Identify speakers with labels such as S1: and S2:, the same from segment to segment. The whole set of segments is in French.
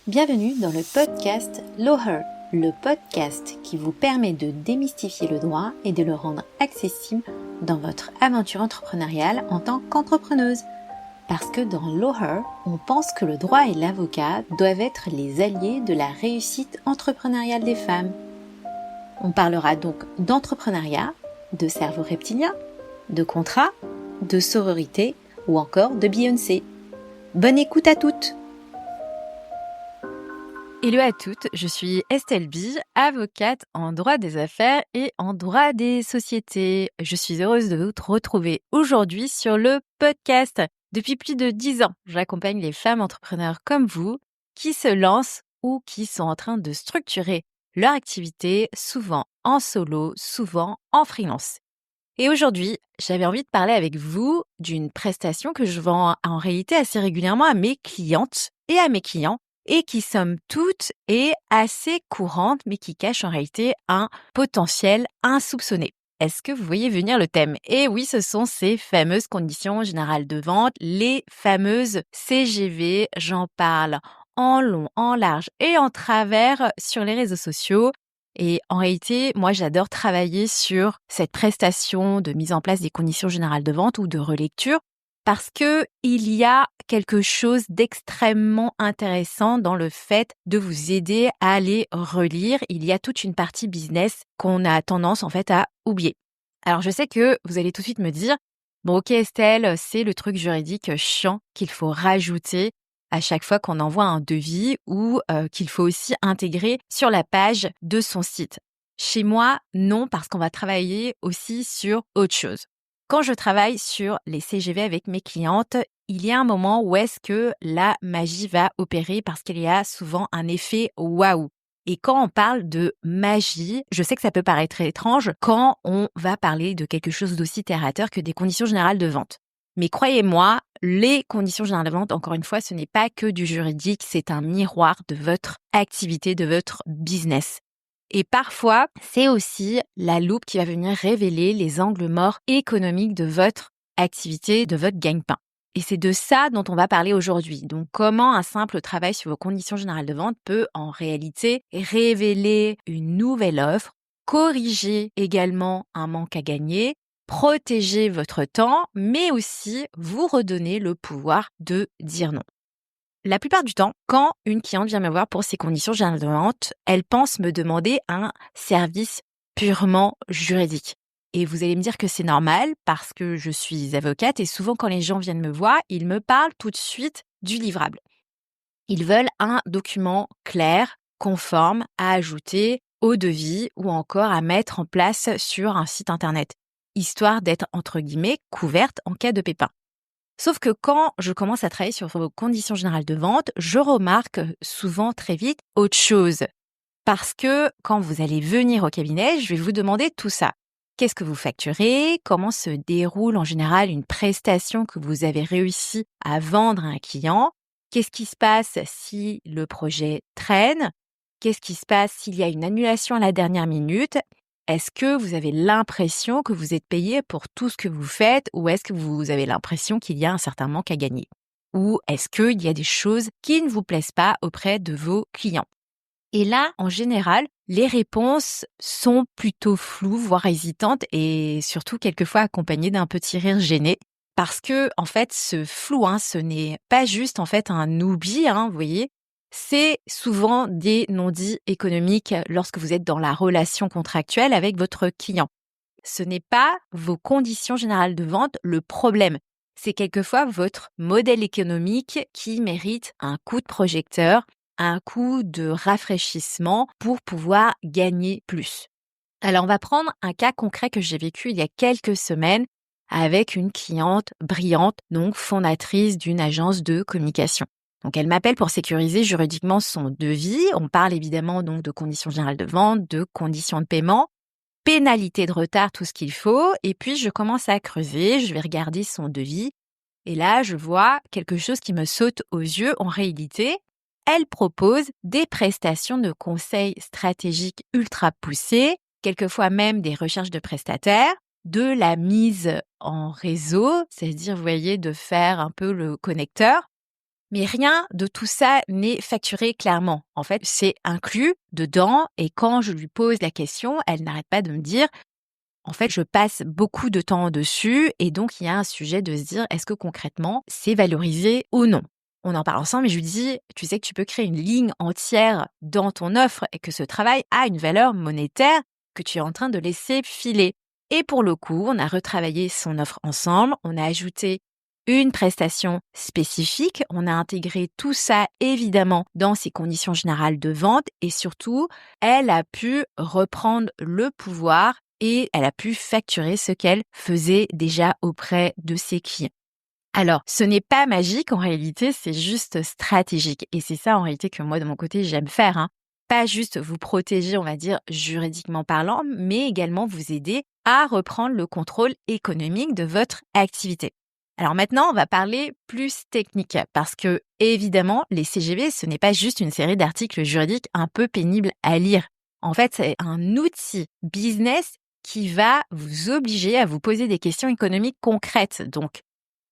S1: Bienvenue dans le podcast Lawher, le podcast qui vous permet de démystifier le droit et de le rendre accessible dans votre aventure entrepreneuriale en tant qu'entrepreneuse. Parce que dans Lawher, on pense que le droit et l'avocat doivent être les alliés de la réussite entrepreneuriale des femmes. On parlera donc d'entrepreneuriat, de cerveau reptilien, de contrat, de sororité ou encore de Beyoncé. Bonne écoute à toutes!
S2: Hello à toutes, je suis Estelle Bille, avocate en droit des affaires et en droit des sociétés. Je suis heureuse de vous retrouver aujourd'hui sur le podcast. Depuis plus de 10 ans, j'accompagne les femmes entrepreneurs comme vous qui se lancent ou qui sont en train de structurer leur activité, souvent en solo, souvent en freelance. Et aujourd'hui, j'avais envie de parler avec vous d'une prestation que je vends en réalité assez régulièrement à mes clientes et à mes clients et qui, somme toute, est assez courante mais qui cache en réalité un potentiel insoupçonné. Est-ce que vous voyez venir le thème ? Et oui, ce sont ces fameuses conditions générales de vente, les fameuses CGV. J'en parle en long, en large et en travers sur les réseaux sociaux. Et en réalité, moi, j'adore travailler sur cette prestation de mise en place des conditions générales de vente ou de relecture parce que il y a quelque chose d'extrêmement intéressant dans le fait de vous aider à les relire. Il y a toute une partie business qu'on a tendance en fait à oublier. Alors, je sais que vous allez tout de suite me dire, bon, ok Estelle, c'est le truc juridique chiant qu'il faut rajouter à chaque fois qu'on envoie un devis ou qu'il faut aussi intégrer sur la page de son site. Chez moi, non, parce qu'on va travailler aussi sur autre chose. Quand je travaille sur les CGV avec mes clientes, il y a un moment où est-ce que la magie va opérer parce qu'il y a souvent un effet waouh. Et quand on parle de magie, je sais que ça peut paraître étrange quand on va parler de quelque chose d'aussi terre à terre que des conditions générales de vente. Mais croyez-moi, les conditions générales de vente, encore une fois, ce n'est pas que du juridique, c'est un miroir de votre activité, de votre business. Et parfois, c'est aussi la loupe qui va venir révéler les angles morts économiques de votre activité, de votre gagne-pain. Et c'est de ça dont on va parler aujourd'hui. Donc, comment un simple travail sur vos conditions générales de vente peut en réalité révéler une nouvelle offre, corriger également un manque à gagner, protéger votre temps, mais aussi vous redonner le pouvoir de dire non. La plupart du temps, quand une cliente vient me voir pour ses conditions générales de vente, elle pense me demander un service purement juridique. Et vous allez me dire que c'est normal parce que je suis avocate et souvent quand les gens viennent me voir, ils me parlent tout de suite du livrable. Ils veulent un document clair, conforme à ajouter au devis ou encore à mettre en place sur un site internet, histoire d'être entre guillemets couverte en cas de pépin. Sauf que quand je commence à travailler sur vos conditions générales de vente, je remarque souvent très vite autre chose. Parce que quand vous allez venir au cabinet, je vais vous demander tout ça. Qu'est-ce que vous facturez ? Comment se déroule en général une prestation que vous avez réussi à vendre à un client ? Qu'est-ce qui se passe si le projet traîne ? Qu'est-ce qui se passe s'il y a une annulation à la dernière minute ? Est-ce que vous avez l'impression que vous êtes payé pour tout ce que vous faites ou est-ce que vous avez l'impression qu'il y a un certain manque à gagner ? Ou est-ce qu'il y a des choses qui ne vous plaisent pas auprès de vos clients ? Et là, en général, les réponses sont plutôt floues, voire hésitantes et surtout quelquefois accompagnées d'un petit rire gêné. Parce que, en fait, ce flou, ce n'est pas juste, en fait, un oubli, vous voyez. C'est souvent des non-dits économiques lorsque vous êtes dans la relation contractuelle avec votre client. Ce n'est pas vos conditions générales de vente le problème. C'est quelquefois votre modèle économique qui mérite un coup de projecteur, un coup de rafraîchissement pour pouvoir gagner plus. Alors, on va prendre un cas concret que j'ai vécu il y a quelques semaines avec une cliente brillante, donc fondatrice d'une agence de communication. Donc, elle m'appelle pour sécuriser juridiquement son devis. On parle évidemment donc de conditions générales de vente, de conditions de paiement, pénalité de retard, tout ce qu'il faut. Et puis, je commence à creuser, je vais regarder son devis. Et là, je vois quelque chose qui me saute aux yeux. En réalité, elle propose des prestations de conseil stratégique ultra poussées, quelquefois même des recherches de prestataires, de la mise en réseau, c'est-à-dire, vous voyez, de faire un peu le connecteur, Mais rien de tout ça n'est facturé clairement. En fait, c'est inclus dedans et quand je lui pose la question, elle n'arrête pas de me dire en fait, je passe beaucoup de temps dessus et donc il y a un sujet de se dire est-ce que concrètement, c'est valorisé ou non? On en parle ensemble et je lui dis tu sais que tu peux créer une ligne entière dans ton offre et que ce travail a une valeur monétaire que tu es en train de laisser filer. Et pour le coup, on a retravaillé son offre ensemble, on a ajouté une prestation spécifique, on a intégré tout ça évidemment dans ses conditions générales de vente et surtout, elle a pu reprendre le pouvoir et elle a pu facturer ce qu'elle faisait déjà auprès de ses clients. Alors, ce n'est pas magique en réalité, c'est juste stratégique. Et c'est ça en réalité que moi de mon côté j'aime faire. Pas juste vous protéger, on va dire, juridiquement parlant, mais également vous aider à reprendre le contrôle économique de votre activité. Alors maintenant, on va parler plus technique parce que évidemment, les CGV, ce n'est pas juste une série d'articles juridiques un peu pénibles à lire. En fait, c'est un outil business qui va vous obliger à vous poser des questions économiques concrètes. Donc,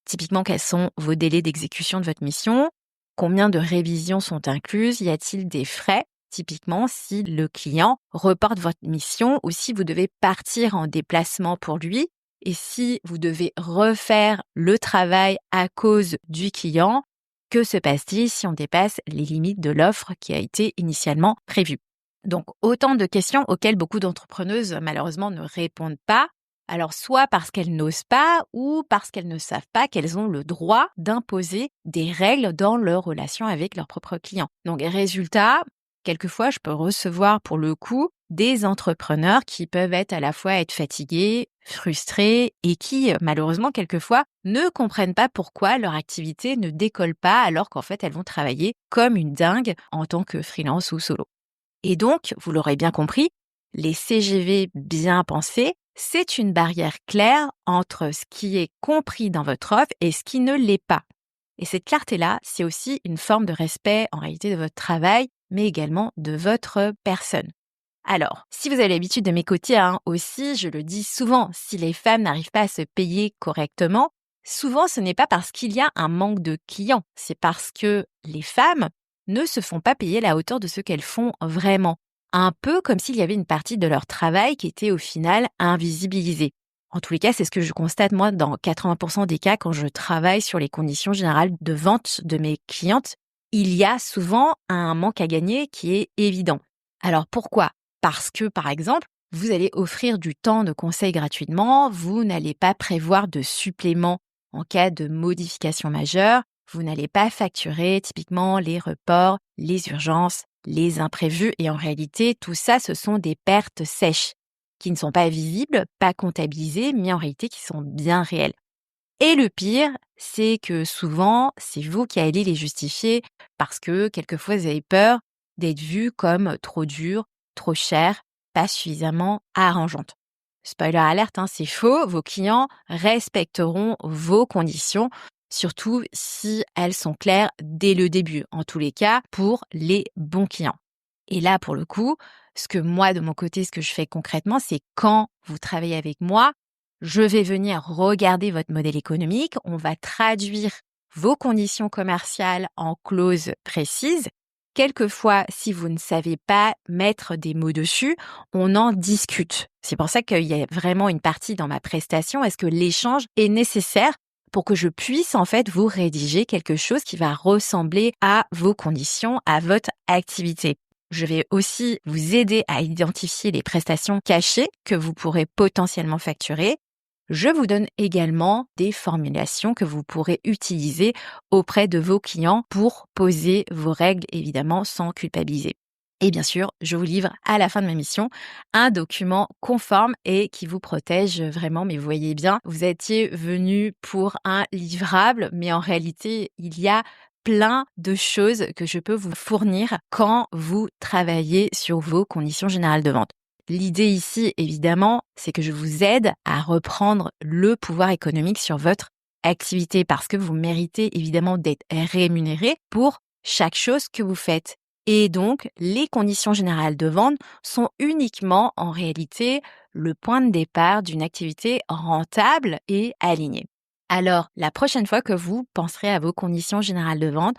S2: typiquement, quels sont vos délais d'exécution de votre mission? Combien de révisions sont incluses? Y a-t-il des frais? Typiquement, si le client reporte votre mission ou si vous devez partir en déplacement pour lui et si vous devez refaire le travail à cause du client, que se passe-t-il si on dépasse les limites de l'offre qui a été initialement prévue? Donc, autant de questions auxquelles beaucoup d'entrepreneuses, malheureusement, ne répondent pas. Alors, soit parce qu'elles n'osent pas ou parce qu'elles ne savent pas qu'elles ont le droit d'imposer des règles dans leur relation avec leurs propres clients. Donc, résultat, quelquefois, je peux recevoir pour le coup des entrepreneurs qui peuvent être fatigués, frustrés et qui, malheureusement, quelquefois, ne comprennent pas pourquoi leur activité ne décolle pas alors qu'en fait, elles vont travailler comme une dingue en tant que freelance ou solo. Et donc, vous l'aurez bien compris, les CGV bien pensés, c'est une barrière claire entre ce qui est compris dans votre offre et ce qui ne l'est pas. Et cette clarté-là, c'est aussi une forme de respect en réalité de votre travail, mais également de votre personne. Alors, si vous avez l'habitude de m'écouter aussi, je le dis souvent, si les femmes n'arrivent pas à se payer correctement, souvent ce n'est pas parce qu'il y a un manque de clients, c'est parce que les femmes ne se font pas payer à la hauteur de ce qu'elles font vraiment. Un peu comme s'il y avait une partie de leur travail qui était au final invisibilisée. En tous les cas, c'est ce que je constate moi dans 80% des cas quand je travaille sur les conditions générales de vente de mes clientes. Il y a souvent un manque à gagner qui est évident. Alors pourquoi? Parce que, par exemple, vous allez offrir du temps de conseil gratuitement, vous n'allez pas prévoir de supplément en cas de modification majeure, vous n'allez pas facturer typiquement les reports, les urgences, les imprévus et en réalité, tout ça, ce sont des pertes sèches qui ne sont pas visibles, pas comptabilisées, mais en réalité qui sont bien réelles. Et le pire, c'est que souvent, c'est vous qui allez les justifier parce que quelquefois, vous avez peur d'être vue comme trop dure, trop chère, pas suffisamment arrangeante. Spoiler alerte, c'est faux. Vos clients respecteront vos conditions, surtout si elles sont claires dès le début. En tous les cas, pour les bons clients. Et là, pour le coup, ce que moi, de mon côté, ce que je fais concrètement, c'est quand vous travaillez avec moi, je vais venir regarder votre modèle économique, on va traduire vos conditions commerciales en clauses précises. Quelquefois, si vous ne savez pas mettre des mots dessus, on en discute. C'est pour ça qu'il y a vraiment une partie dans ma prestation. Est-ce que l'échange est nécessaire pour que je puisse en fait vous rédiger quelque chose qui va ressembler à vos conditions, à votre activité? Je vais aussi vous aider à identifier les prestations cachées que vous pourrez potentiellement facturer. Je vous donne également des formulations que vous pourrez utiliser auprès de vos clients pour poser vos règles, évidemment, sans culpabiliser. Et bien sûr, je vous livre à la fin de ma mission un document conforme et qui vous protège vraiment. Mais vous voyez bien, vous étiez venu pour un livrable, mais en réalité, il y a plein de choses que je peux vous fournir quand vous travaillez sur vos conditions générales de vente. L'idée ici, évidemment, c'est que je vous aide à reprendre le pouvoir économique sur votre activité parce que vous méritez évidemment d'être rémunéré pour chaque chose que vous faites. Et donc, les conditions générales de vente sont uniquement en réalité le point de départ d'une activité rentable et alignée. Alors, la prochaine fois que vous penserez à vos conditions générales de vente,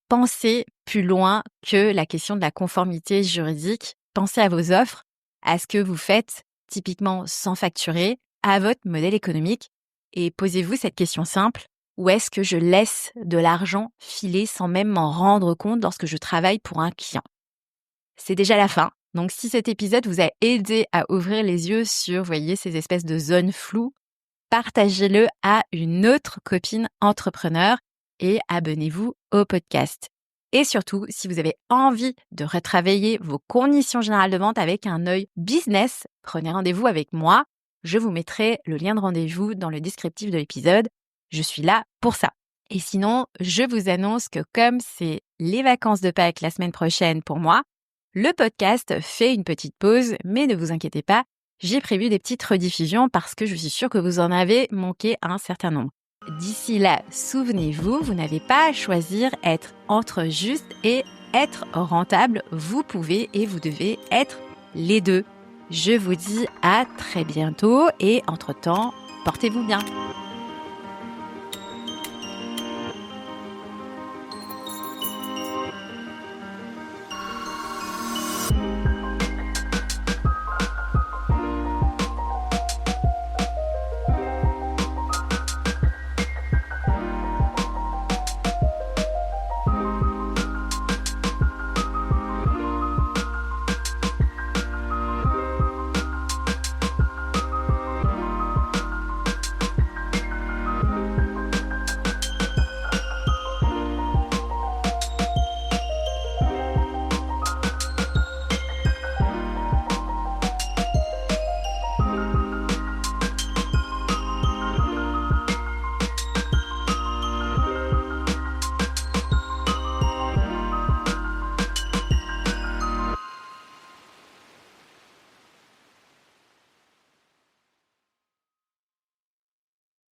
S2: pensez plus loin que la question de la conformité juridique. Pensez à vos offres, à ce que vous faites typiquement sans facturer, à votre modèle économique et posez-vous cette question simple. Où est-ce que je laisse de l'argent filer sans même m'en rendre compte lorsque je travaille pour un client? C'est déjà la fin. Donc, si cet épisode vous a aidé à ouvrir les yeux sur, voyez, ces espèces de zones floues, partagez-le à une autre copine entrepreneur et abonnez-vous au podcast. Et surtout, si vous avez envie de retravailler vos conditions générales de vente avec un œil business, prenez rendez-vous avec moi. Je vous mettrai le lien de rendez-vous dans le descriptif de l'épisode. Je suis là pour ça. Et sinon, je vous annonce que comme c'est les vacances de Pâques la semaine prochaine pour moi, le podcast fait une petite pause, mais ne vous inquiétez pas, j'ai prévu des petites rediffusions parce que je suis sûre que vous en avez manqué un certain nombre. D'ici là, souvenez-vous, vous n'avez pas à choisir être entre juste et être rentable. Vous pouvez et vous devez être les deux. Je vous dis à très bientôt et entre-temps, portez-vous bien.